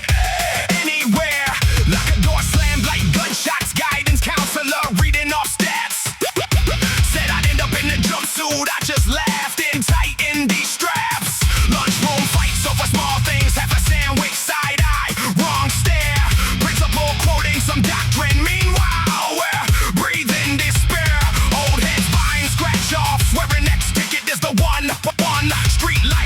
anywhere. Like a door slammed like gunshots, guidance counselor reading off stats. Said I'd end up in a jumpsuit, I just laughed and tightened these straps. Lunchroom fights over small things, half a sandwich, side eye, wrong stare. Principal quoting some doctrine, meanwhile we're breathing despair. Old heads buying scratch-offs, swearing next ticket is the one. Street light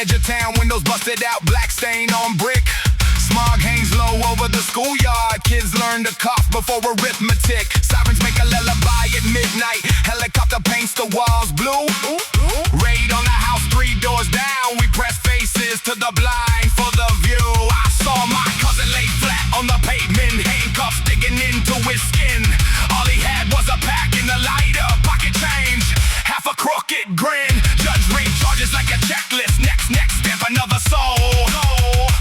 edge of town, windows busted out, black stain on brick. Smog hangs low over the schoolyard. Kids learn to cough before arithmetic. Sirens make a lullaby at midnight. Helicopter paints the walls blue. Raid on the house 3 doors down. We press faces to the blind for the view. I saw my cousin lay flat on the pavement, handcuffs digging into his skin. All he had was a pack and a lighter, pocket change, half a crooked grin. Judge read charges like a checklist. Next, stamp another soul.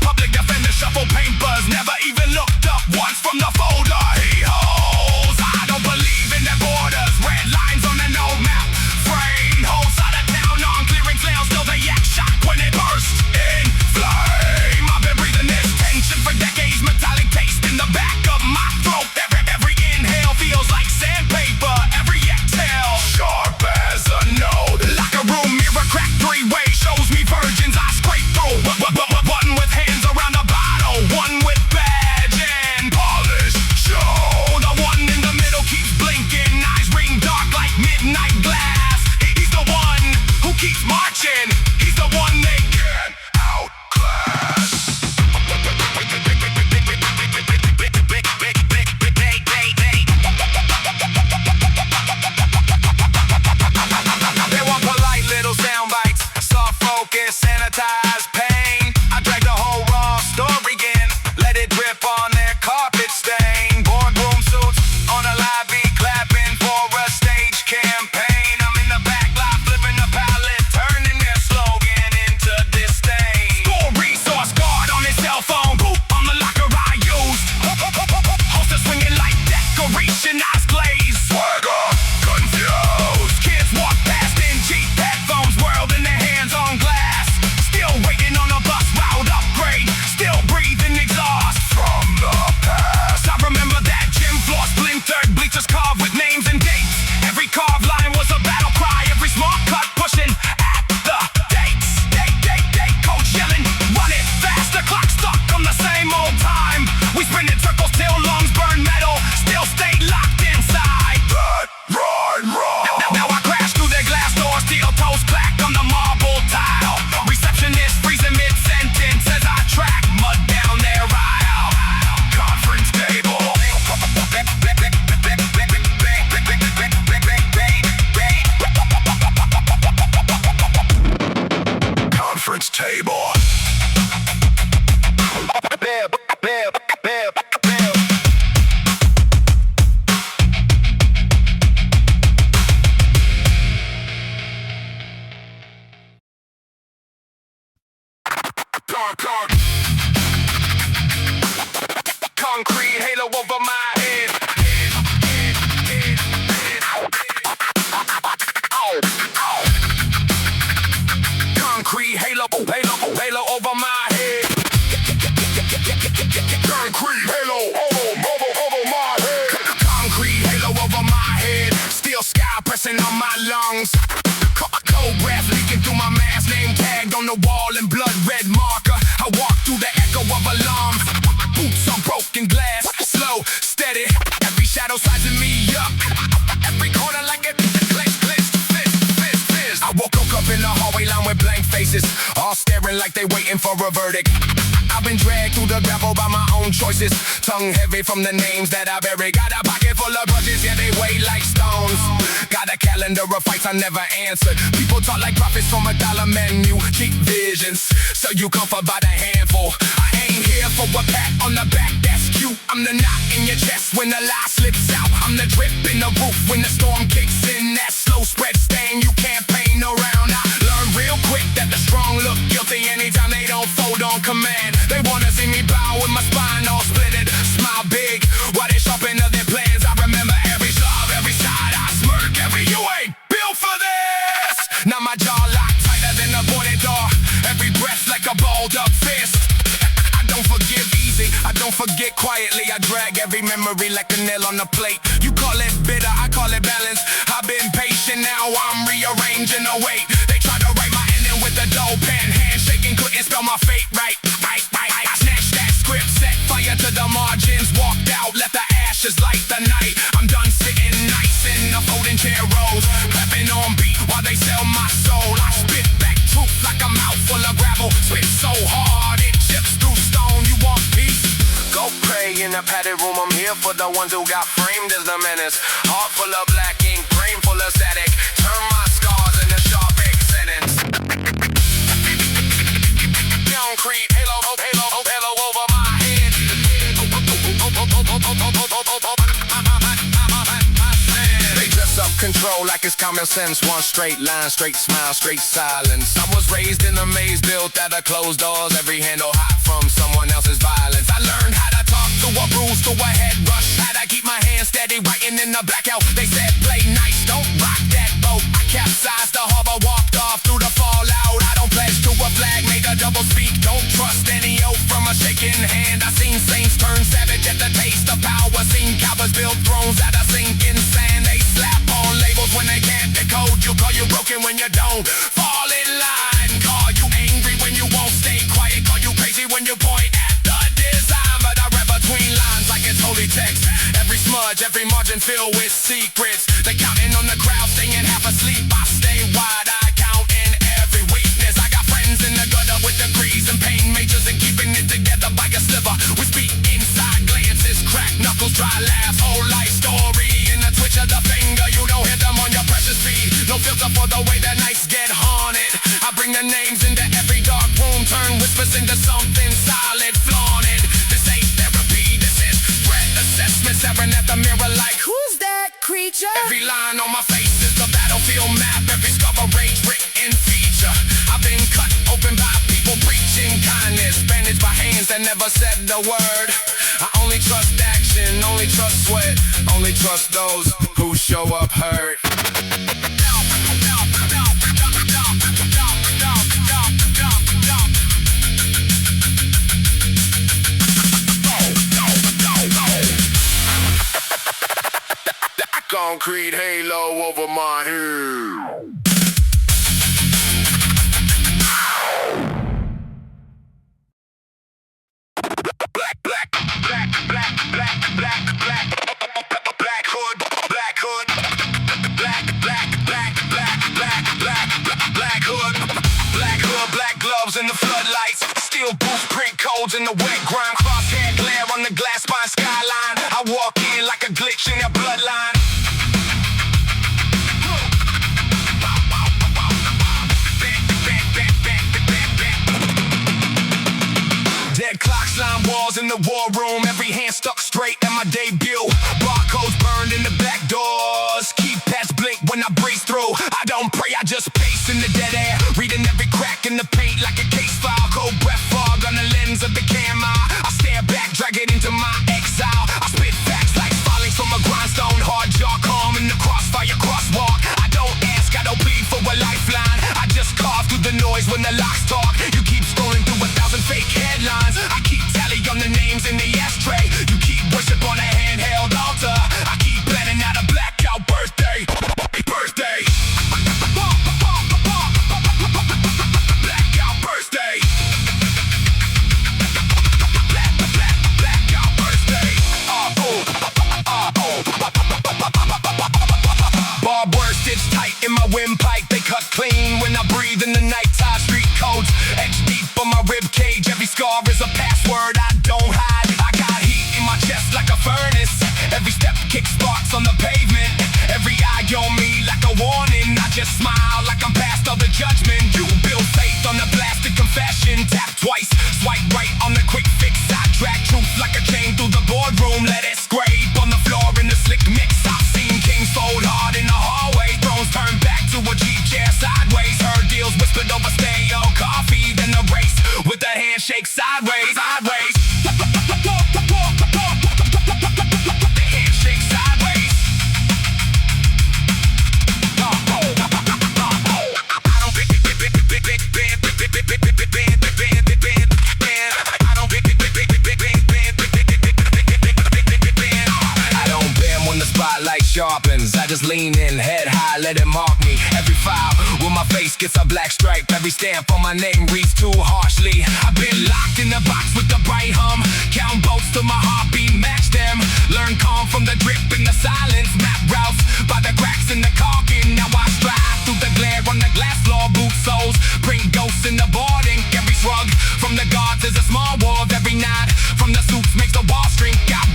Public defender shuffle papers, never even looked up once from the folder. He holds. I don't believe in their borders. Red lines on the no map. Frame whole side of town on clearing sales. Still the yak shock when it burst in flame. I've been breathing this tension for decades. Metallic taste in the back of my throat. Every inhale feels like sandpaper. Every exhale sharp as a note. Locker room mirror crack 3-way shows me virgins I scrape through. One with hands around a bottle, one with badge and polish show. The one in the middle keeps blinking, eyes ring dark like midnight glass. He's the one who keeps marching. He's the one they can't outclass. They want polite little sound bites, soft focus, sanitized pain. I drag the whole raw story in, let it drip on their carpet stain. Boardroom suits on a live beat, clapping for a stage campaign. I'm in the back lot, flipping the palette, turning their slogan into disdain. Score resource guard on his cell phone, boop on the locker I used. Holster swinging like decoration, eyes glazed. Swagger confused. Kids walk past in cheap headphones, whirled in their hands on glass. Still waiting on a bus route upgrade, still breathing exhaust from the past. I remember that gym floor splintered, bleachers carved with names and dates. Every carved line was a battle cry, every small cut pushing at the dates. Date, coach yelling, run it fast, the clock stuck on the same old time. We spin in circles till lungs burn metal, still stay locked inside. That rhyme wrong. Now I crash through their glass door, steel toes clack on the marble tile. Receptionist freezing mid-sentence as I track mud down their aisle. Conference table. Conference table. Concrete halo over my head. Concrete halo over my head. Concrete halo over my head. Concrete halo over my head. Steel sky pressing on my lungs. Cold breath leaking through my mask. Name tagged on the wall in blood red marker. I walk through the echo of alarm. Boots on broken glass. Slow, steady. Every shadow sizing me up. Every corner like a fist. I woke up in the hallway line with blank faces, all staring like they waiting for a verdict. I've been dragged through the gravel by my own choices, tongue heavy from the names that I buried. Got a pocket full of grudges, yeah, they weigh like stones. Got a calendar of fights I never answered. People talk like prophets from a dollar menu, cheap visions, so you comfort by the handful. I ain't here for a pat on the back, that's cute. I'm the knot in your chest when the lie slips out. I'm the drip in the roof when the storm kicks in. That slow spread stain you can't paint around. I learned real quick that the strong look guilty anytime they don't fold on command. They wanna see me bow with my spine all splitted, smile big while they sharpen up their plans. I remember every shove, every side I smirk, every you ain't built for this. Now my jaw locked tighter than a boarded door, every breath like a balled up fist. I don't forgive easy, I don't forget quietly. I drag every memory like a nail on the plate. You call it bitter, I call it balance. I've been patient, now I'm rearranging the weight. They tried to write my ending with a dough pen, handshaking couldn't spell my fate right. I snatched that script, set fire to the margins, walked out, left the ashes light the night. I'm done sitting nice in the folding chair rows, clapping on beat while they sell my soul. I spit back truth like a mouth full of gravel. in a padded room, I'm here for the ones who got framed as the menace. Heart full of black ink, brain full of static. Turn my scars into sharp sentence. Concrete halo, halo, halo over my head. They dress up control like it's common sense. One straight line, straight smile, straight silence. I was raised in a maze built out of closed doors. Every handle hot from someone else's violence. I learned how to talk to a bruise, to a head rush. How to keep my hands steady, writing in the blackout. They said play nice, don't rock that boat. I capsized the harbor, walked off through the fallout. I don't pledge to a flag, made a double speak. Don't trust any oath from a shaking hand. I seen saints turn savage at the taste of power. Seen cowards build thrones out of sinking sand. They slap on labels when they can't decode. You call you broken when you don't fall in line. Call you angry when you won't stay quiet. Call you crazy when you point at the design. But I read between lines like it's holy text. Every smudge, every margin filled with secrets. They counting on the crowd, staying half asleep. I stay wide-eyed, counting every weakness. I got friends in the gutter with degrees and pain majors and keeping it together by a sliver. We speak inside glances, crack knuckles, dry laughs, whole life story. In the twitch of the finger, you don't hit them on your precious feed. No filter for the way the nights get haunted. I bring the names into every dark room, turn whispers into something solid, flaunted. This ain't therapy, this is threat assessment. Staring at the mirror like, who's that creature? Every line on my face is the battlefield map. Every scar a rage written feature. I've been cut open by people preaching kindness, bandaged by hands that never said the word. I only trust action, only trust sweat, only trust those who show up hurt. Concrete halo over my head. Black, black, black, black, black, black, black, black hood, black hood, black, black, black, black, black, black, black hood, black hood, black gloves in the floodlights, steel boots, print codes in the wet grime, crosshair glare on the glass spine skyline. I walk in like a glitch in their bloodline. Dead clocks, line walls in the war room. Every hand stuck straight at my debut. Barcodes burned in the back doors. Keypads blink when I breeze through. I don't pray, I just pace in the dead air. Reading every crack in the paint like a case file. Cold breath fog on the lens of the camera. I stare back, drag it into my exile. I spit facts like filings from a grindstone. Hard jaw, calm in the crossfire crosswalk. I don't ask, I don't plead for a lifeline. I just carve through the noise when the locks talk. You keep scrolling through 1,000 fake headlines. I keep tally on the names in the ashtray. You keep worship on a handheld altar. I keep planning out a blackout birthday. Birthday. Blackout birthday. Blackout birthday. Barbed word stitched tight in my windpipe. They cut clean when I breathe in the nighttime. Street codes etched deep on my rib cage. Every scar is a password I don't hide. I got heat in my chest like a furnace. Every step kicks sparks on the pavement. Every eye on me like a warning. I just smile like I'm past all the judgment. You build faith on the blasted confession. Tap twice, swipe right on the quick fix. I drag truth like a chain through the boardroom. Let it scrape on the floor in the slick mix. I've seen kings fold hard in the hallway. Thrones turn back to a cheap chair sideways. Heard deals whispered over stale coffee. Then a race with a handshake sideways, sideways. The handshake sideways. I don't bend when the spotlight sharpens. I just lean in, head high, let it mark me. Every file with my face gets a black stripe. Every stamp on my name reads too harshly. I've been locked in the box with the bright hum. Count bolts till my heartbeat match them. Learn calm from the drip in the silence. Map routes by the cracks in the caulking. Now I strive through the glare on the glass floor. Boot soles bring ghosts in the boarding. Every shrug from the guards is a small wall. Every nod from the suits makes the wall shrink. Got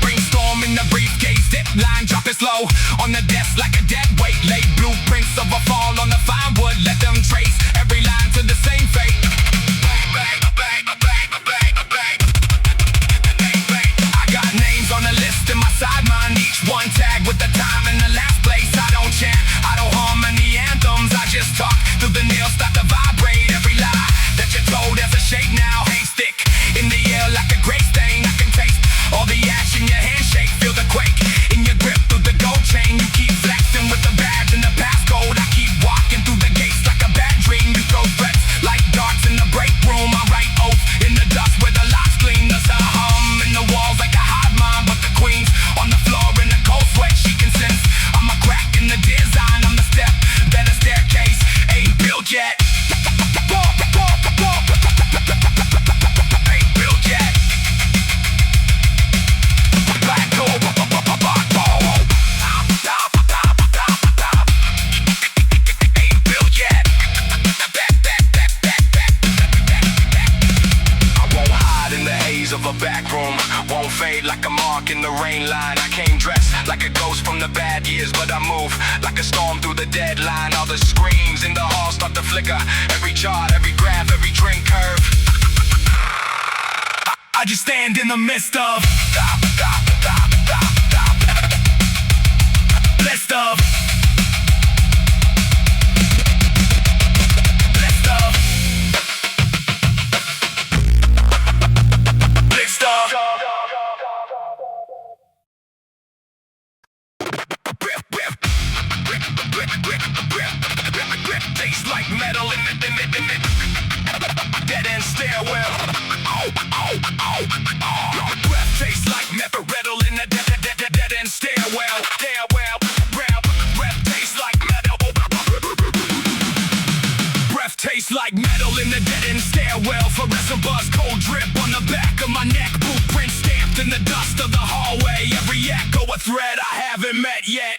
bad years, but I move like a storm through the deadline. All the screams in the hall start to flicker. Every chart, every graph, every drink curve. I just stand in the midst of list of taste like metal in the dead end stairwell. Breath tastes like metal in the dead end stairwell. Breath tastes like metal. Breath tastes like metal in the dead end stairwell. Fluorescent buzz, cold drip on the back of my neck. Blueprint stamped in the dust of the hallway. Every echo a thread I haven't met yet.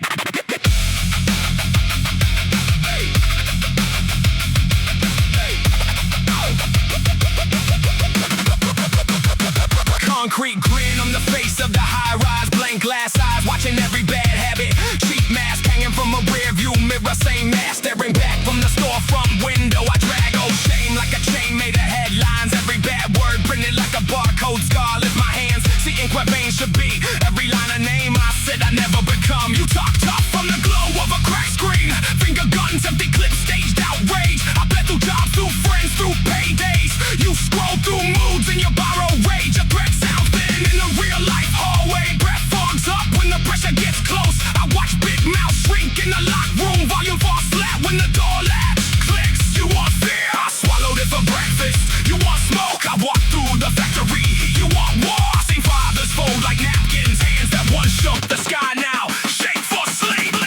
Concrete grin on the face of the high-rise, blank glass eyes, watching every bad habit. Cheap mask hanging from a rear view mirror, same mask staring back from the storefront window. I drag old shame like a chain made of headlines. Every bad word printed like a barcode scar. Lift my hands, see ink where veins should be. Every line of name I said I never become. You talk tough from the glow of a cracked screen. Finger guns, empty clips, staged outrage. I bled through jobs, through friends, through paydays. You scroll through moods in your borrowed rage. A threat sounds thin in a real life hallway. Breath fogs up when the pressure gets close. I watch big mouth shrink in the locked room. Volume falls flat when the door latch clicks. You want fear? I swallowed it for breakfast. You want smoke? I walk through the factory. You want war? I seen fathers fold like napkins. Hands that once shook the sky now shake for sleep.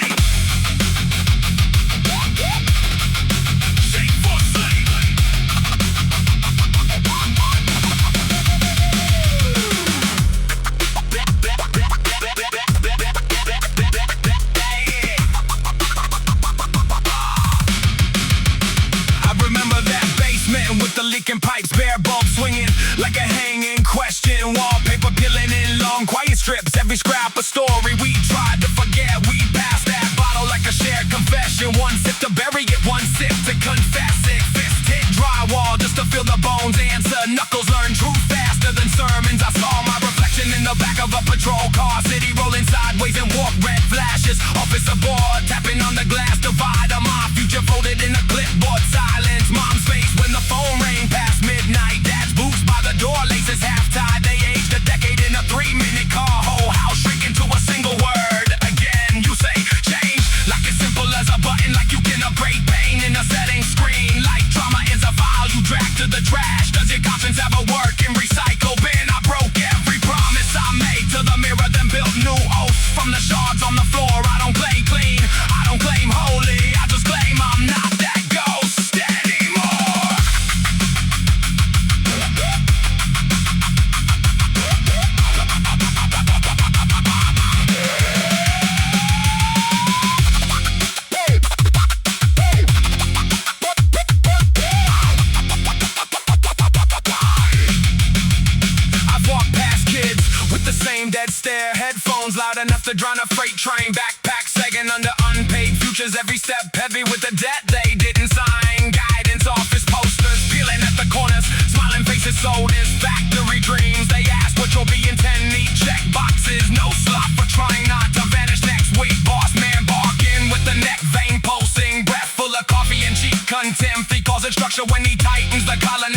Shake for sleep. With the leaking pipes, bare bulb swinging like a hanging question. Wallpaper peeling in long quiet strips. Every scrap a story we tried to forget. We passed that bottle like a shared confession. One sip to bury it, one sip to confess it. Fist hit drywall just to feel the bones answer. Knuckles learn truth faster than sermons. I saw my reflection in the back of a patrol car. City rolling sideways and warp red flashes. Officer board tapping on the glass divider. My future folded in a clipboard. Silence, mom's face when the phone rang past midnight. Dad's boots by the door, laces half-tied. They aged a decade in a 3-minute car. Whole house shrinking to a single word. Again, you say change like it's simple as a button. Like you can upgrade pain in a setting screen. Like trauma is a file you drag to the trash. Does your conscience have a working recycle bin? I broke every promise I made to the mirror, then built new oaths from the shards on the floor. I don't play clean, I don't claim holy. I just claim I'm not that ghost anymore. I've walked past kids with the same dead stare. Headphones loud enough to drown a freight train. Backpack sagging under unpaid futures. Every step heavy with the debt they didn't sign. Guidance office posters peeling at the corners. Smiling faces sold as factory dreams. They ask what you'll be in 10 neat check boxes. No slop for trying not to vanish next week. Boss man barking with the neck vein pulsing. Breath full of coffee and cheap contempt. He calls it structure when he tightens the collar.